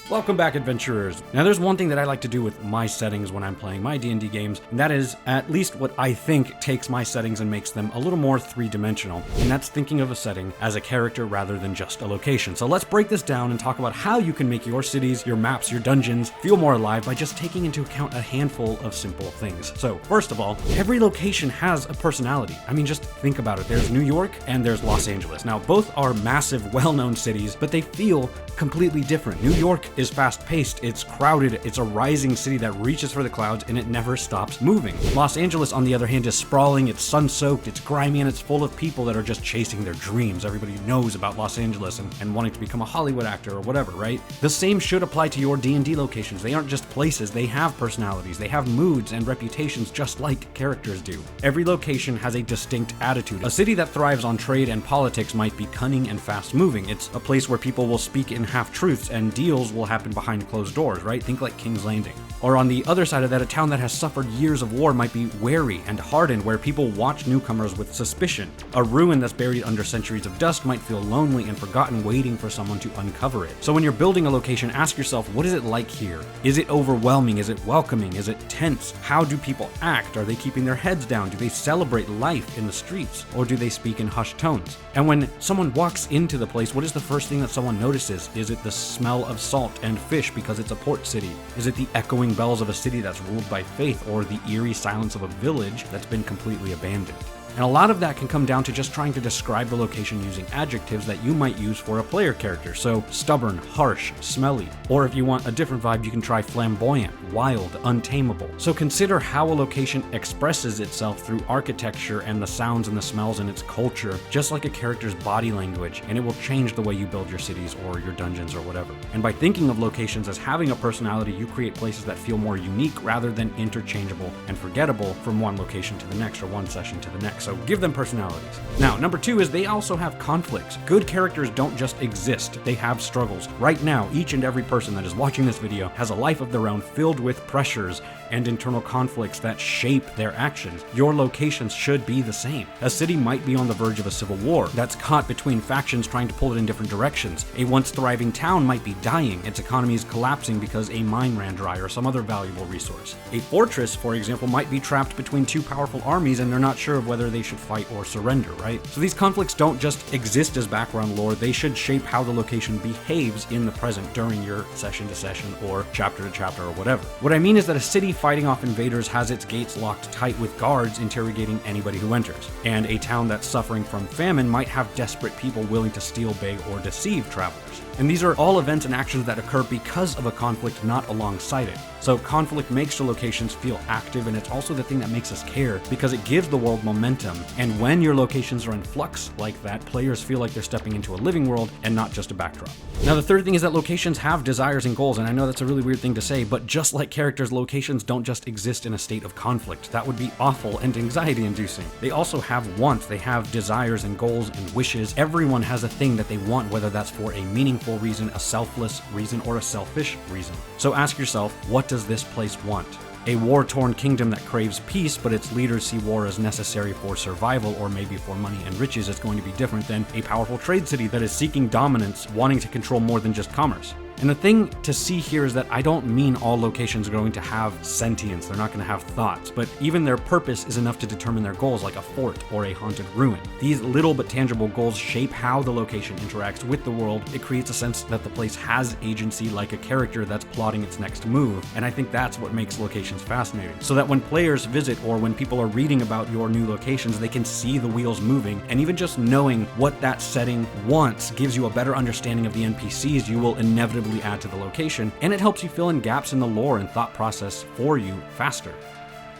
Welcome back, adventurers. Now, there's one thing that I like to do with my settings when I'm playing my D&D games, and that is at least what I think takes my settings and makes them a little more three-dimensional, and that's thinking of a setting as a character rather than just a location. So let's break this down and talk about how you can make your cities, your maps, your dungeons feel more alive by just taking into account a handful of simple things. So, first of all, every location has a personality. I mean, just think about it. There's New York and there's Los Angeles. Now, both are massive, well-known cities, but they feel completely different. New York is fast-paced, it's crowded, it's a rising city that reaches for the clouds and it never stops moving. Los Angeles, on the other hand, is sprawling, it's sun-soaked, it's grimy, and it's full of people that are just chasing their dreams. Everybody knows about Los Angeles and wanting to become a Hollywood actor or whatever, right? The same should apply to your D&D locations. They aren't just places, they have personalities, they have moods and reputations just like characters do. Every location has a distinct attitude. A city that thrives on trade and politics might be cunning and fast-moving. It's a place where people will speak in half-truths and deals will happen behind closed doors, right? Think like King's Landing. Or on the other side of that, a town that has suffered years of war might be wary and hardened, where people watch newcomers with suspicion. A ruin that's buried under centuries of dust might feel lonely and forgotten, waiting for someone to uncover it. So when you're building a location, ask yourself, what is it like here? Is it overwhelming? Is it welcoming? Is it tense? How do people act? Are they keeping their heads down? Do they celebrate life in the streets? Or do they speak in hushed tones? And when someone walks into the place, what is the first thing that someone notices? Is it the smell of salt and fish because it's a port city? Is it the echoing bells of a city that's ruled by faith, or the eerie silence of a village that's been completely abandoned? And a lot of that can come down to just trying to describe the location using adjectives that you might use for a player character. So stubborn, harsh, smelly. Or if you want a different vibe, you can try flamboyant, wild, untamable. So consider how a location expresses itself through architecture and the sounds and the smells and its culture, just like a character's body language, and it will change the way you build your cities or your dungeons or whatever. And by thinking of locations as having a personality, you create places that feel more unique rather than interchangeable and forgettable from one location to the next or one session to the next. So give them personalities. Now, number 2 is they also have conflicts. Good characters don't just exist, they have struggles. Right now, each and every person that is watching this video has a life of their own filled with pressures and internal conflicts that shape their actions. Your locations should be the same. A city might be on the verge of a civil war that's caught between factions trying to pull it in different directions. A once thriving town might be dying. Its economy is collapsing because a mine ran dry or some other valuable resource. A fortress, for example, might be trapped between two powerful armies and they're not sure of whether they should fight or surrender, right? So these conflicts don't just exist as background lore, they should shape how the location behaves in the present during your session to session or chapter to chapter or whatever. What I mean is that a city fighting off invaders has its gates locked tight with guards interrogating anybody who enters. And a town that's suffering from famine might have desperate people willing to steal, beg, or deceive travelers. And these are all events and actions that occur because of a conflict, not alongside it. So conflict makes the locations feel active, and it's also the thing that makes us care because it gives the world momentum. And when your locations are in flux like that, players feel like they're stepping into a living world and not just a backdrop. Now, the third thing is that locations have desires and goals, and I know that's a really weird thing to say, but just like characters, locations don't just exist in a state of conflict. That would be awful and anxiety-inducing. They also have wants, they have desires and goals and wishes. Everyone has a thing that they want, whether that's for a meaningful reason, a selfless reason, or a selfish reason. So ask yourself, what does this place want? A war-torn kingdom that craves peace, but its leaders see war as necessary for survival or maybe for money and riches is going to be different than a powerful trade city that is seeking dominance, wanting to control more than just commerce. And the thing to see here is that I don't mean all locations are going to have sentience, they're not going to have thoughts, but even their purpose is enough to determine their goals, like a fort or a haunted ruin. These little but tangible goals shape how the location interacts with the world. It creates a sense that the place has agency, like a character that's plotting its next move, and I think that's what makes locations fascinating. So that when players visit or when people are reading about your new locations, they can see the wheels moving, and even just knowing what that setting wants gives you a better understanding of the NPCs you will inevitably add to the location, and it helps you fill in gaps in the lore and thought process for you faster.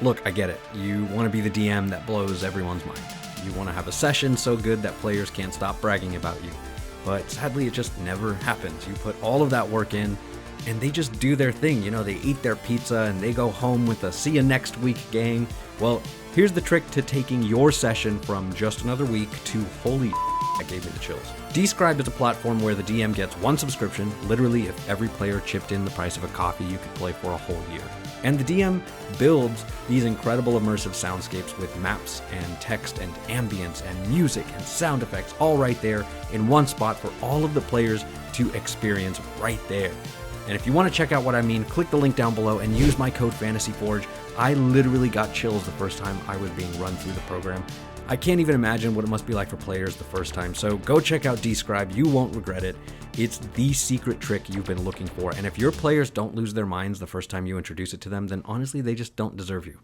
Look, I get it. You want to be the DM that blows everyone's mind. You want to have a session so good that players can't stop bragging about you. But sadly, it just never happens. You put all of that work in, and they just do their thing. You know, they eat their pizza and they go home with a see you next week gang. Well, here's the trick to taking your session from just another week to holy that gave me the chills. Described is a platform where the DM gets one subscription. Literally, if every player chipped in the price of a coffee, you could play for a whole year. And the DM builds these incredible immersive soundscapes with maps and text and ambience and music and sound effects all right there in one spot for all of the players to experience right there. And if you want to check out what I mean, click the link down below and use my code FANTASYFORGE. I literally got chills the first time I was being run through the program. I can't even imagine what it must be like for players the first time, so go check out Describe, you won't regret it. It's the secret trick you've been looking for, and if your players don't lose their minds the first time you introduce it to them, then honestly they just don't deserve you.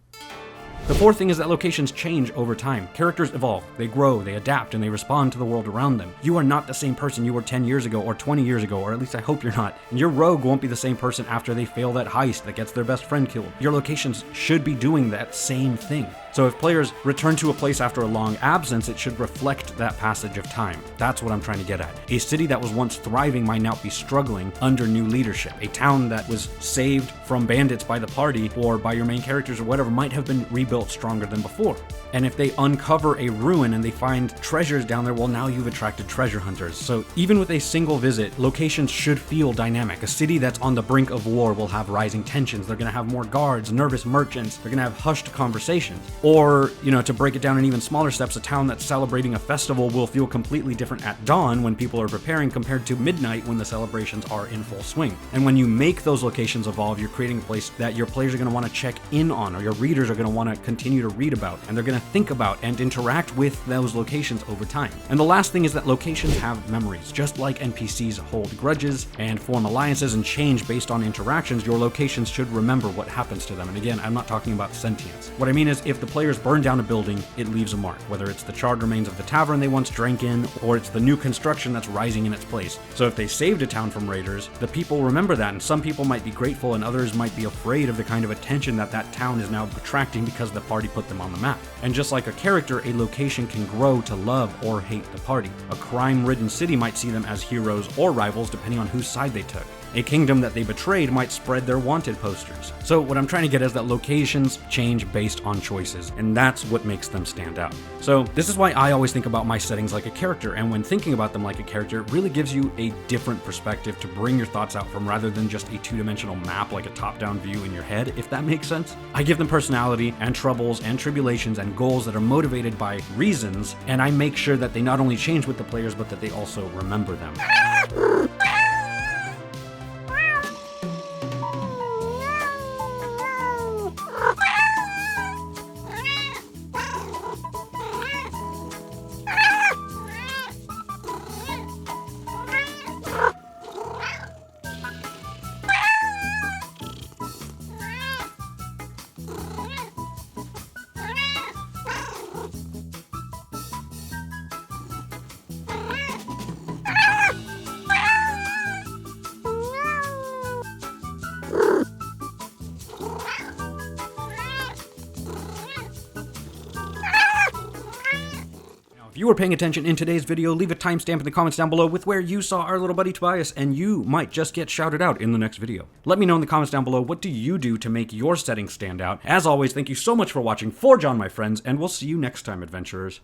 The fourth thing is that locations change over time. Characters evolve, they grow, they adapt, and they respond to the world around them. You are not the same person you were 10 years ago or 20 years ago, or at least I hope you're not. And your rogue won't be the same person after they fail that heist that gets their best friend killed. Your locations should be doing that same thing. So if players return to a place after a long absence, it should reflect that passage of time. That's what I'm trying to get at. A city that was once thriving might now be struggling under new leadership. A town that was saved from bandits by the party or by your main characters or whatever might have been rebuilt stronger than before. And if they uncover a ruin and they find treasures down there, well, now you've attracted treasure hunters. So even with a single visit, locations should feel dynamic. A city that's on the brink of war will have rising tensions. They're going to have more guards, nervous merchants. They're going to have hushed conversations. Or, to break it down in even smaller steps, a town that's celebrating a festival will feel completely different at dawn when people are preparing compared to midnight when the celebrations are in full swing. And when you make those locations evolve, you're creating a place that your players are going to want to check in on, or your readers are going to want to continue to read about, and they're going to think about and interact with those locations over time. And the last thing is that locations have memories. Just like NPCs hold grudges and form alliances and change based on interactions, your locations should remember what happens to them. And again, I'm not talking about sentience. What I mean is, if the players burn down a building, it leaves a mark, whether it's the charred remains of the tavern they once drank in, or it's the new construction that's rising in its place. So if they saved a town from raiders, the people remember that, and some people might be grateful and others might be afraid of the kind of attention that that town is now attracting because the party put them on the map. And just like a character, a location can grow to love or hate the party. A crime-ridden city might see them as heroes or rivals depending on whose side they took. A kingdom that they betrayed might spread their wanted posters. So what I'm trying to get is that locations change based on choices, and that's what makes them stand out. So this is why I always think about my settings like a character, and when thinking about them like a character, it really gives you a different perspective to bring your thoughts out from, rather than just a two-dimensional map like a top-down view in your head, if that makes sense. I give them personality and troubles and tribulations and goals that are motivated by reasons, and I make sure that they not only change with the players, but that they also remember them. If you were paying attention in today's video, leave a timestamp in the comments down below with where you saw our little buddy Tobias, and you might just get shouted out in the next video. Let me know in the comments down below, what do you do to make your settings stand out? As always, thank you so much for watching. Forge on, my friends, and we'll see you next time, adventurers.